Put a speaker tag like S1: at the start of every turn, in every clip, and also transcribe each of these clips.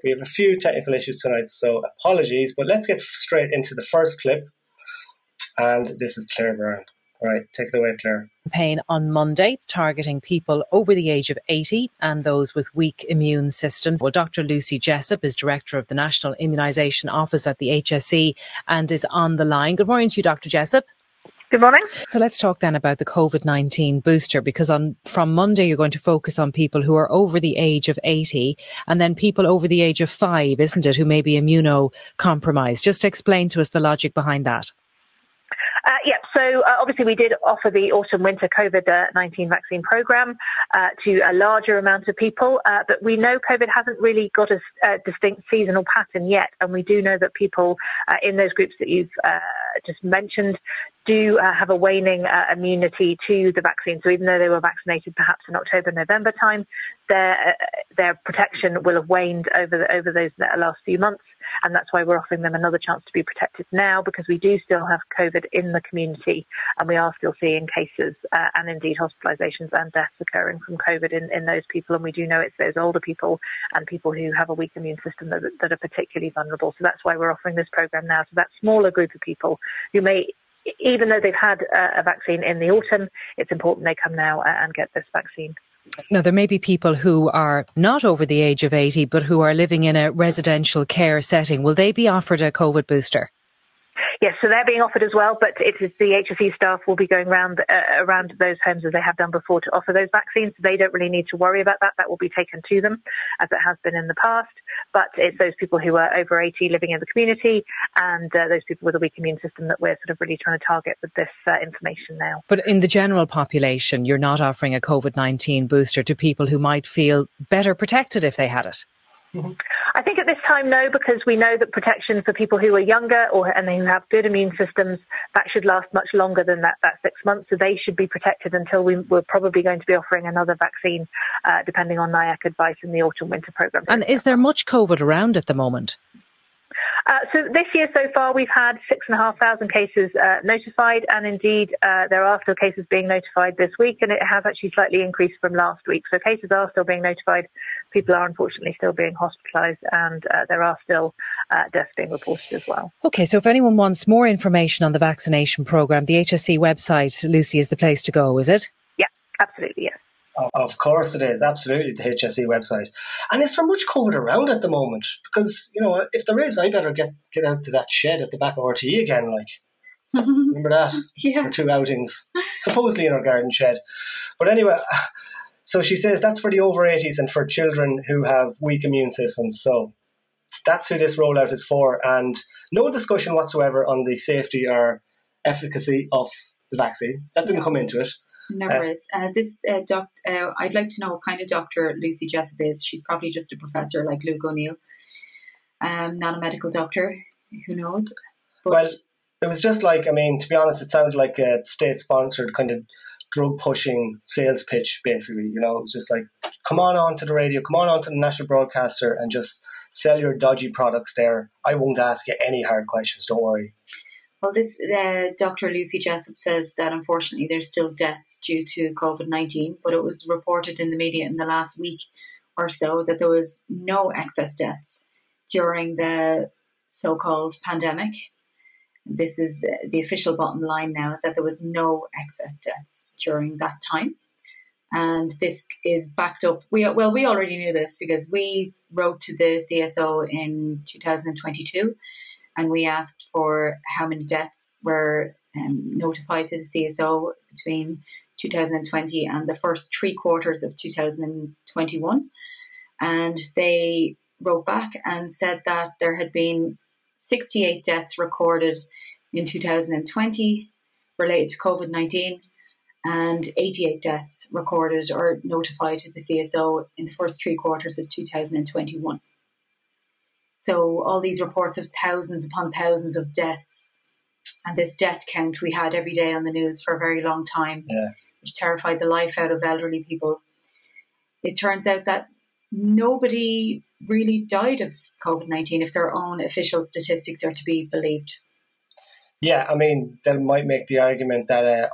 S1: We have a few technical issues tonight, so apologies, but let's get straight into the first clip. And this is Claire Byrne. All right, take it away, Claire.
S2: Campaign on Monday targeting people over the age of 80 and those with weak immune systems. Well, Dr. Lucy Jessup is Director of the National Immunisation Office at the HSE and is on the line. Good morning to you, Dr. Jessup.
S3: Good morning.
S2: So let's talk then about the COVID-19 booster, because from Monday you're going to focus on people who are over the age of 80 and then people over the age of 5, isn't it, who may be immunocompromised. Just explain to us the logic behind that.
S3: So obviously we did offer the autumn-winter COVID-19 vaccine programme to a larger amount of people, but we know COVID hasn't really got a distinct seasonal pattern yet, and we do know that people in those groups that you've just mentioned do have a waning immunity to the vaccine. So even though they were vaccinated perhaps in October, November time, their protection will have waned over those last few months. And that's why we're offering them another chance to be protected now, because we do still have COVID in the community and we are still seeing cases and indeed hospitalisations and deaths occurring from COVID in those people. And we do know it's those older people and people who have a weak immune system that are particularly vulnerable. So that's why we're offering this programme now to that smaller group of people who may, even though they've had a vaccine in the autumn, it's important they come now and get this vaccine.
S2: Now, there may be people who are not over the age of 80, but who are living in a residential care setting. Will they be offered a COVID booster?
S3: Yes, so they're being offered as well, but it is the HSE staff will be going around those homes as they have done before to offer those vaccines. They don't really need to worry about that. That will be taken to them, as it has been in the past. But it's those people who are over 80 living in the community and those people with a weak immune system that we're sort of really trying to target with this information now.
S2: But in the general population, you're not offering a COVID-19 booster to people who might feel better protected if they had it?
S3: I think at this time, no, because we know that protection for people who are younger and who have good immune systems, that should last much longer than that 6 months. So they should be protected until we're probably going to be offering another vaccine, depending on NIAC advice in the autumn-winter programme.
S2: And is there much COVID around at the moment?
S3: So this year so far, we've had 6,500 cases notified, and indeed there are still cases being notified this week, and it has actually slightly increased from last week. So cases are still being notified. People are unfortunately still being hospitalised, and there are still deaths being reported as well. OK,
S2: so if anyone wants more information on the vaccination programme, the HSE website, Lucy, is the place to go, is it? Yeah, absolutely, yes.
S1: Of course it is, absolutely, the HSE website. And is there much COVID around at the moment? Because, you know, if there is, I better get out to that shed at the back of RTE again, like. Remember that?
S4: Yeah.
S1: For 2 outings, supposedly in our garden shed. But anyway, so she says that's for the over 80s and for children who have weak immune systems. So that's who this rollout is for. And no discussion whatsoever on the safety or efficacy of the vaccine. That didn't come into it.
S4: Never is. I'd like to know what kind of doctor Lucy Jessup is. She's probably just a professor like Luke O'Neill, not a medical doctor. Who knows? But
S1: well, it was just like, I mean, to be honest, it sounded like a state-sponsored kind of drug-pushing sales pitch, basically. You know, it was just like, come on to the radio, come on to the national broadcaster and just sell your dodgy products there. I won't ask you any hard questions, don't worry.
S4: Well, this Dr. Lucy Jessup says that unfortunately there's still deaths due to COVID-19, but it was reported in the media in the last week or so that there was no excess deaths during the so-called pandemic. This is the official bottom line now, is that there was no excess deaths during that time. And this is backed up. We already knew this because we wrote to the CSO in 2022 and we asked for how many deaths were notified to the CSO between 2020 and the first 3 quarters of 2021. And they wrote back and said that there had been 68 deaths recorded in 2020 related to COVID-19 and 88 deaths recorded or notified to the CSO in the first 3 quarters of 2021. So all these reports of thousands upon thousands of deaths, and this death count we had every day on the news for a very long time, which terrified the life out of elderly people. It turns out that nobody really died of COVID-19 if their own official statistics are to be believed.
S1: Yeah, I mean, they might make the argument that,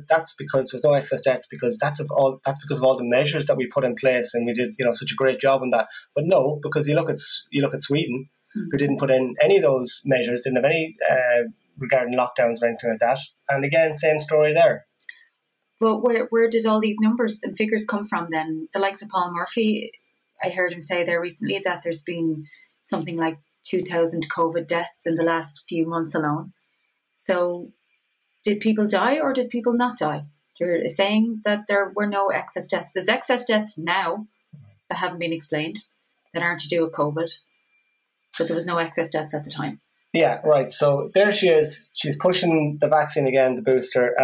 S1: that's because there's no excess deaths because that's because of all the measures that we put in place, and we did, such a great job on that. But no, because you look at Sweden, who didn't put in any of those measures, didn't have any regarding lockdowns or anything like that. And again, same story there.
S4: But where did all these numbers and figures come from then? The likes of Paul Murphy, I heard him say there recently that there's been something like 2,000 COVID deaths in the last few months alone. So did people die or did people not die? You're saying that there were no excess deaths. There's excess deaths now that haven't been explained that aren't to do with COVID, but there was no excess deaths at the time.
S1: Yeah, right. So there she is. She's pushing the vaccine again, the booster.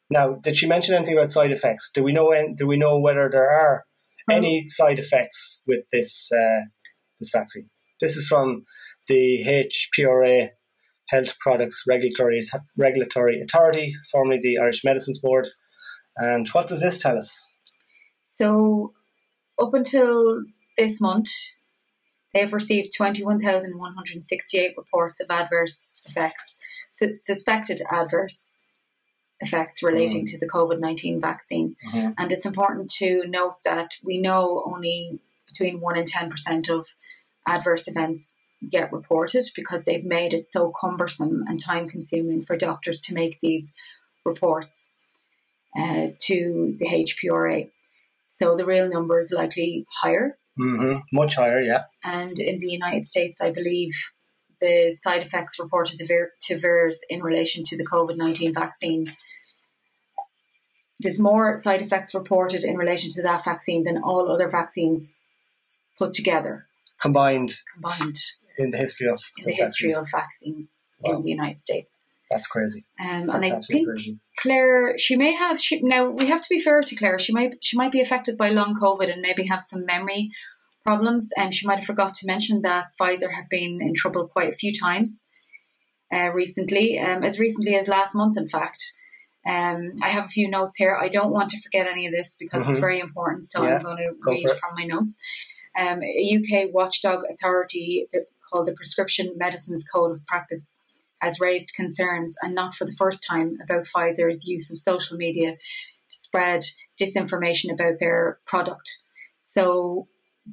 S1: Now, did she mention anything about side effects? Do we know whether there are any side effects with this vaccine? This is from the HPRA, Health Products Regulatory Authority, formerly the Irish Medicines Board. And what does this tell us? So,
S4: up until this month, they've received 21,168 reports of adverse effects, suspected adverse effects relating to the COVID-19 vaccine.
S1: Mm-hmm.
S4: And it's important to note that we know only between 1 and 10% of adverse events get reported because they've made it so cumbersome and time consuming for doctors to make these reports to the HPRA. So the real number is likely higher.
S1: Mm-hmm. Much higher, yeah.
S4: And in the United States, I believe the side effects reported to VAERS in relation to the COVID-19 vaccine, there's more side effects reported in relation to that vaccine than all other vaccines put together.
S1: Combined. In the history of
S4: vaccines in the United States.
S1: That's crazy.
S4: And I think crazy. Claire, now we have to be fair to Claire. She might be affected by long COVID and maybe have some memory problems. And she might have forgot to mention that Pfizer have been in trouble quite a few times recently, as recently as last month, in fact. I have a few notes here. I don't want to forget any of this because it's very important. So I'm going to read from my notes. A UK watchdog authority called the Prescription Medicines Code of Practice has raised concerns, and not for the first time, about Pfizer's use of social media to spread disinformation about their product. So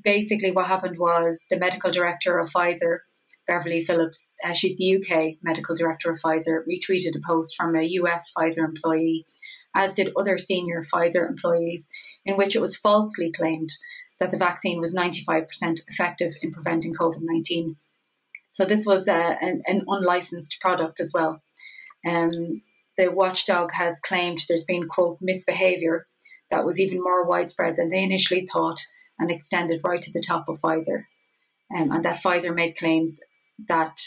S4: basically what happened was the medical director of Pfizer, Beverly Phillips, she's the UK medical director of Pfizer, retweeted a post from a US Pfizer employee, as did other senior Pfizer employees, in which it was falsely claimed that the vaccine was 95% effective in preventing COVID-19. So this was an unlicensed product as well. The watchdog has claimed there's been, quote, misbehaviour that was even more widespread than they initially thought and extended right to the top of Pfizer. And that Pfizer made claims that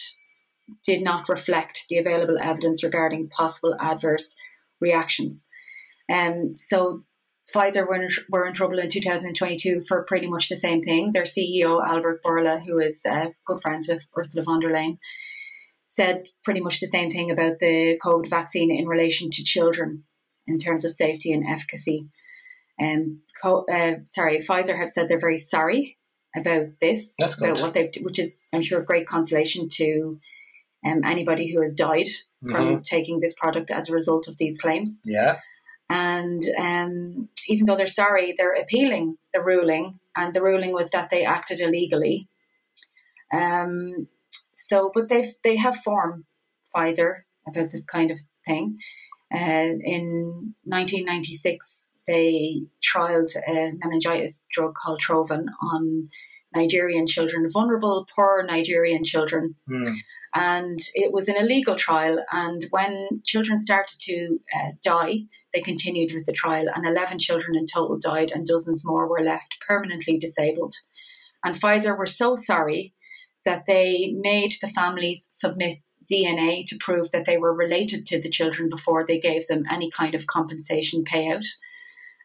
S4: did not reflect the available evidence regarding possible adverse reactions. So Pfizer were in trouble in 2022 for pretty much the same thing. Their CEO, Albert Bourla, who is good friends with Ursula von der Leyen, said pretty much the same thing about the COVID vaccine in relation to children in terms of safety and efficacy. Pfizer have said they're very sorry about this, about what they've, which is, I'm sure, great consolation to anybody who has died from taking this product as a result of these claims.
S1: Yeah.
S4: And even though they're sorry, they're appealing the ruling, and the ruling was that they acted illegally. But they have formed Pfizer about this kind of thing. In 1996, they trialled a meningitis drug called Trovan on Nigerian children, vulnerable, poor Nigerian children. And it was an illegal trial. And when children started to die, they continued with the trial, and 11 children in total died and dozens more were left permanently disabled. And Pfizer were so sorry that they made the families submit DNA to prove that they were related to the children before they gave them any kind of compensation payout.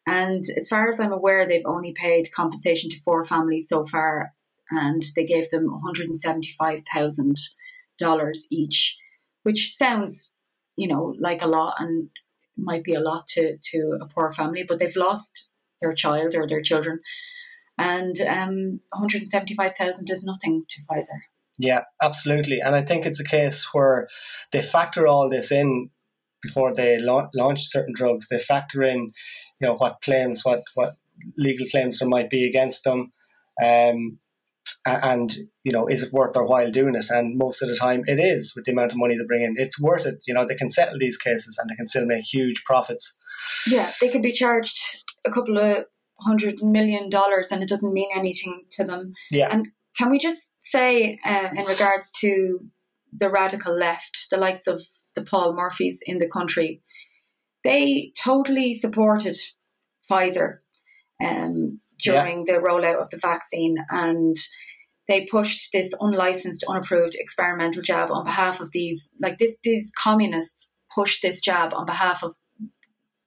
S4: And as far as I'm aware, they've only paid compensation to 4 families so far, and they gave them $175,000 each, which sounds, like a lot, and might be a lot to a poor family, but they've lost their child or their children, and 175,000 is nothing to Pfizer.
S1: Yeah, absolutely. And I think it's a case where they factor all this in before they launch certain drugs. They factor in, what claims, what legal claims there might be against them. And is it worth their while doing it? And most of the time it is, with the amount of money they bring in. It's worth it. They can settle these cases and they can still make huge profits.
S4: Yeah, they could be charged a couple of $100 million and it doesn't mean anything to them.
S1: Yeah.
S4: And can we just say, in regards to the radical left, the likes of the Paul Murphys in the country, they totally supported Pfizer during the rollout of the vaccine, and they pushed this unlicensed, unapproved experimental jab on behalf of these communists pushed this jab on behalf of,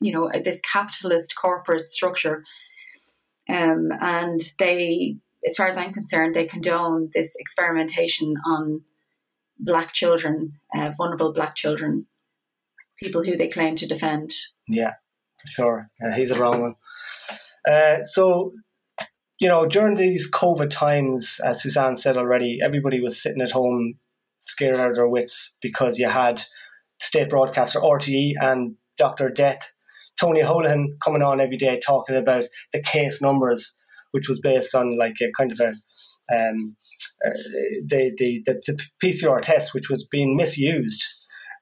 S4: this capitalist corporate structure. And they, as far as I'm concerned, they condone this experimentation on black children, vulnerable black children, people who they claim to defend.
S1: Yeah, for sure. He's a wrong one. So, during these COVID times, as Suzanne said already, everybody was sitting at home scared out of their wits because you had state broadcaster RTE and Dr. Death, Tony Holohan, coming on every day talking about the case numbers, which was based on like a kind of the PCR test, which was being misused.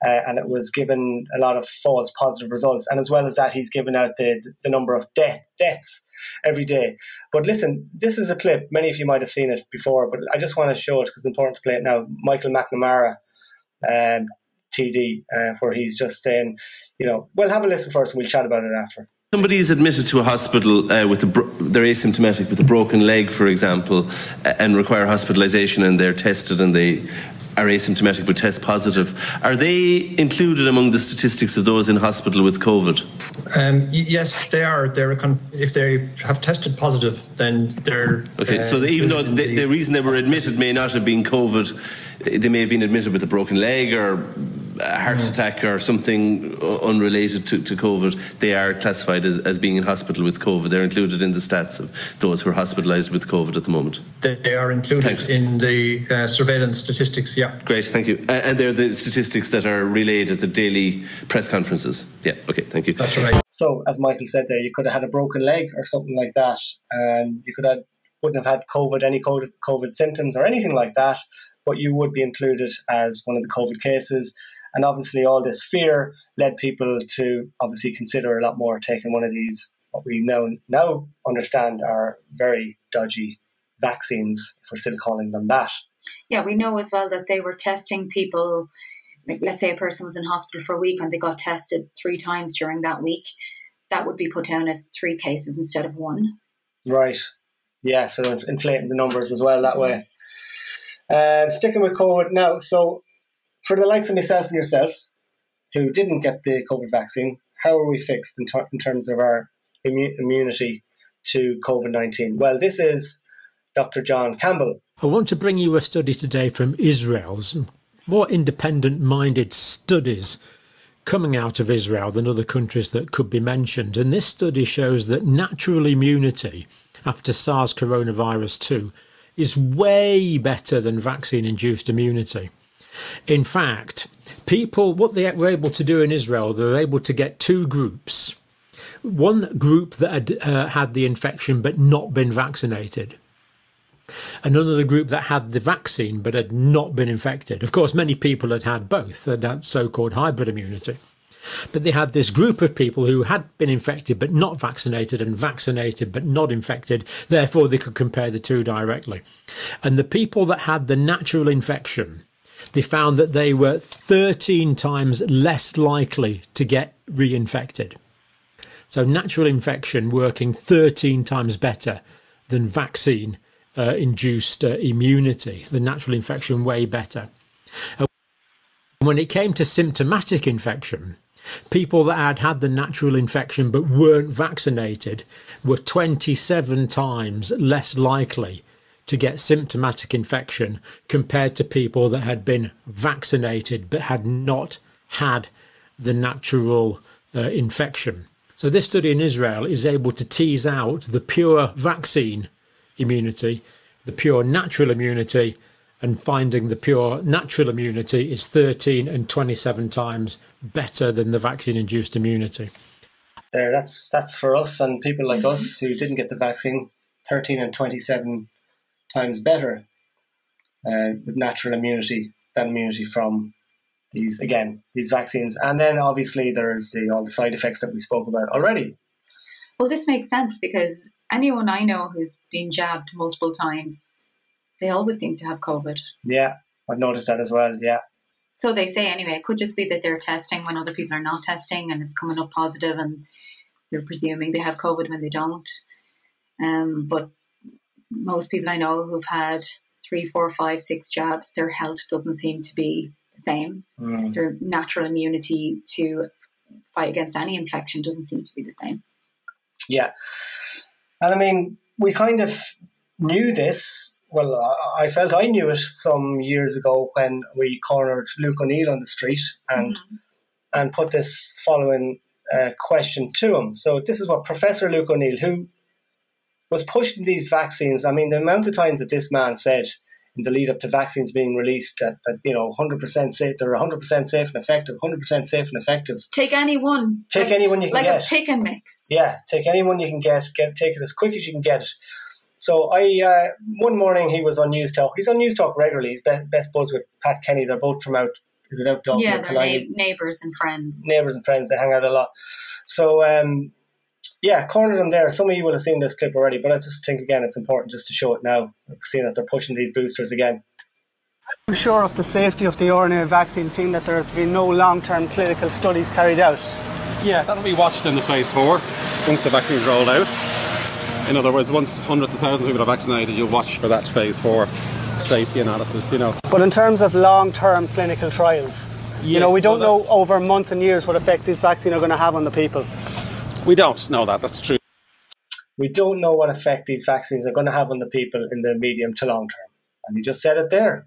S1: And it was given a lot of false positive results. And as well as that, he's given out the number of deaths every day. But listen, this is a clip. Many of you might have seen it before, but I just want to show it because it's important to play it now. Michael McNamara, TD, where he's just saying, we'll have a listen first and we'll chat about it after.
S5: Somebody is admitted to a hospital they're asymptomatic with a broken leg, for example, and require hospitalisation, and they're tested and they are asymptomatic but test positive. Are they included among the statistics of those in hospital with COVID?
S6: Yes, they are. If they have tested positive, then they're...
S5: Okay, so even though the reason they were admitted may not have been COVID, they may have been admitted with a broken leg or a heart attack or something unrelated to COVID, they are classified as being in hospital with COVID. They're included in the stats of those who are hospitalised with COVID at the moment.
S6: They are included in the surveillance statistics, yeah.
S5: Great, thank you. And they're the statistics that are relayed at the daily press conferences. Yeah, okay, thank you.
S6: That's right.
S1: So, as Michael said there, you could have had a broken leg or something like that, and you wouldn't have had any COVID symptoms or anything like that, but you would be included as one of the COVID cases. And obviously all this fear led people to obviously consider a lot more taking one of these, what we now understand are very dodgy vaccines, if we're still calling them that.
S4: Yeah, we know as well that they were testing people, like let's say a person was in hospital for a week and they got tested 3 times during that week. That would be put down as 3 cases instead of 1.
S1: Right. Yeah, so inflating the numbers as well that way. Sticking with COVID now, so for the likes of myself and yourself, who didn't get the COVID vaccine, how are we fixed in terms of our immunity to COVID-19? Well, this is Dr. John Campbell.
S7: I want to bring you a study today from Israel. Some more independent-minded studies coming out of Israel than other countries that could be mentioned. And this study shows that natural immunity after SARS coronavirus 2 is way better than vaccine-induced immunity. In fact, what they were able to do in Israel, they were able to get 2 groups. One group that had had the infection but not been vaccinated. Another group that had the vaccine but had not been infected. Of course, many people had had both, had had so-called hybrid immunity. But they had this group of people who had been infected but not vaccinated and vaccinated but not infected. Therefore, they could compare the 2 directly. And the people that had the natural infection, they found that they were 13 times less likely to get reinfected. So natural infection working 13 times better than vaccine induced immunity. The natural infection way better. When it came to symptomatic infection, people that had the natural infection but weren't vaccinated were 27 times less likely to get symptomatic infection compared to people that had been vaccinated but had not had the natural infection. So this study in Israel is able to tease out the pure vaccine immunity, the pure natural immunity, and finding the pure natural immunity is 13 and 27 times better than the vaccine-induced immunity.
S1: That's for us and people like us who didn't get the vaccine, 13 and 27 times better with natural immunity than immunity from these vaccines. And then obviously there's all the side effects that we spoke about already.
S4: Well, this makes sense because anyone I know who's been jabbed multiple times, they always seem to have COVID.
S1: Yeah, I've noticed that as well, yeah.
S4: So they say anyway. It could just be that they're testing when other people are not testing and it's coming up positive and they're presuming they have COVID when they don't. But most people I know who've had 3, 4, 5, 6 jabs, their health doesn't seem to be the same. Their natural immunity to fight against any infection doesn't seem to be the same.
S1: Yeah. And I mean, we kind of knew this. Well, I felt I knew it some years ago when we cornered Luke O'Neill on the street and put this following question to him. So this is what Professor Luke O'Neill, who was pushing these vaccines. I mean, the amount of times that this man said in the lead up to vaccines being released that 100% safe, they're 100% safe and effective, 100% safe and effective.
S4: Take any one.
S1: Take any one you can get.
S4: Like a pick and mix.
S1: Yeah, take any one you can get. Take it as quick as you can get it. So one morning he was on News Talk. He's on News Talk regularly. He's best buds with Pat Kenny. They're both from out Dublin?
S4: Yeah, they're neighbours and friends.
S1: Neighbours and friends. They hang out a lot. So, cornered them there. Some of you would have seen this clip already, but I just think, again, it's important just to show it now. We're seeing that they're pushing these boosters again.
S8: I'm sure of the safety of the RNA vaccine, seeing that there has been no long-term clinical studies carried out.
S9: Yeah, that'll be watched in the phase 4 once the vaccine's rolled out. In other words, once hundreds of thousands of people are vaccinated, you'll watch for that phase 4 safety analysis,
S8: But in terms of long-term clinical trials, we don't know over months and years what effect this vaccine are going to have on the people.
S9: We don't know that, that's true.
S1: We don't know what effect these vaccines are going to have on the people in the medium to long term. And you just said it there.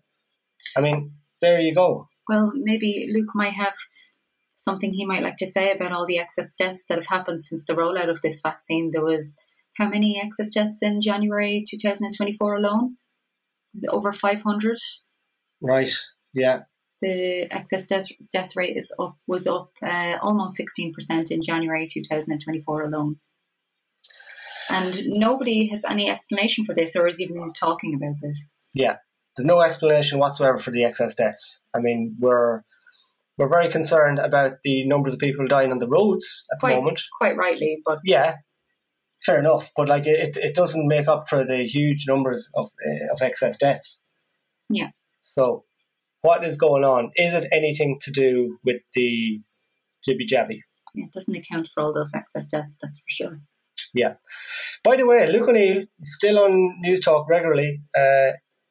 S1: I mean, there you go.
S4: Well, maybe Luke might have something he might like to say about all the excess deaths that have happened since the rollout of this vaccine. There was how many excess deaths in January 2024 alone? Was it over 500?
S1: Right, yeah.
S4: The excess death rate was up almost 16% in January 2024 alone. And nobody has any explanation for this or is even talking about this.
S1: Yeah, there's no explanation whatsoever for the excess deaths. I mean, we're very concerned about the numbers of people dying on the roads at the moment.
S4: Quite rightly, but...
S1: Yeah, fair enough. But it doesn't make up for the huge numbers of excess deaths.
S4: Yeah.
S1: So... what is going on? Is it anything to do with the jibby jabby?
S4: It doesn't account for all those excess deaths, that's for sure.
S1: Yeah. By the way, Luke O'Neill is still on News Talk regularly,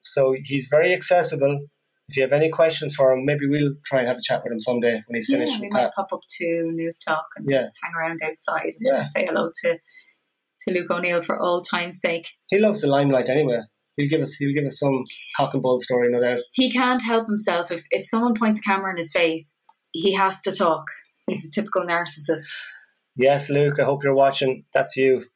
S1: so he's very accessible. If you have any questions for him, maybe we'll try and have a chat with him someday when he's finished.
S4: Yeah, we might pop up to News Talk and hang around outside and say hello to Luke O'Neill for old time's sake.
S1: He loves the limelight anyway. He'll give us some cock and bull story, no doubt.
S4: He can't help himself. If someone points a camera in his face, he has to talk. He's a typical narcissist.
S1: Yes, Luke, I hope you're watching. That's you.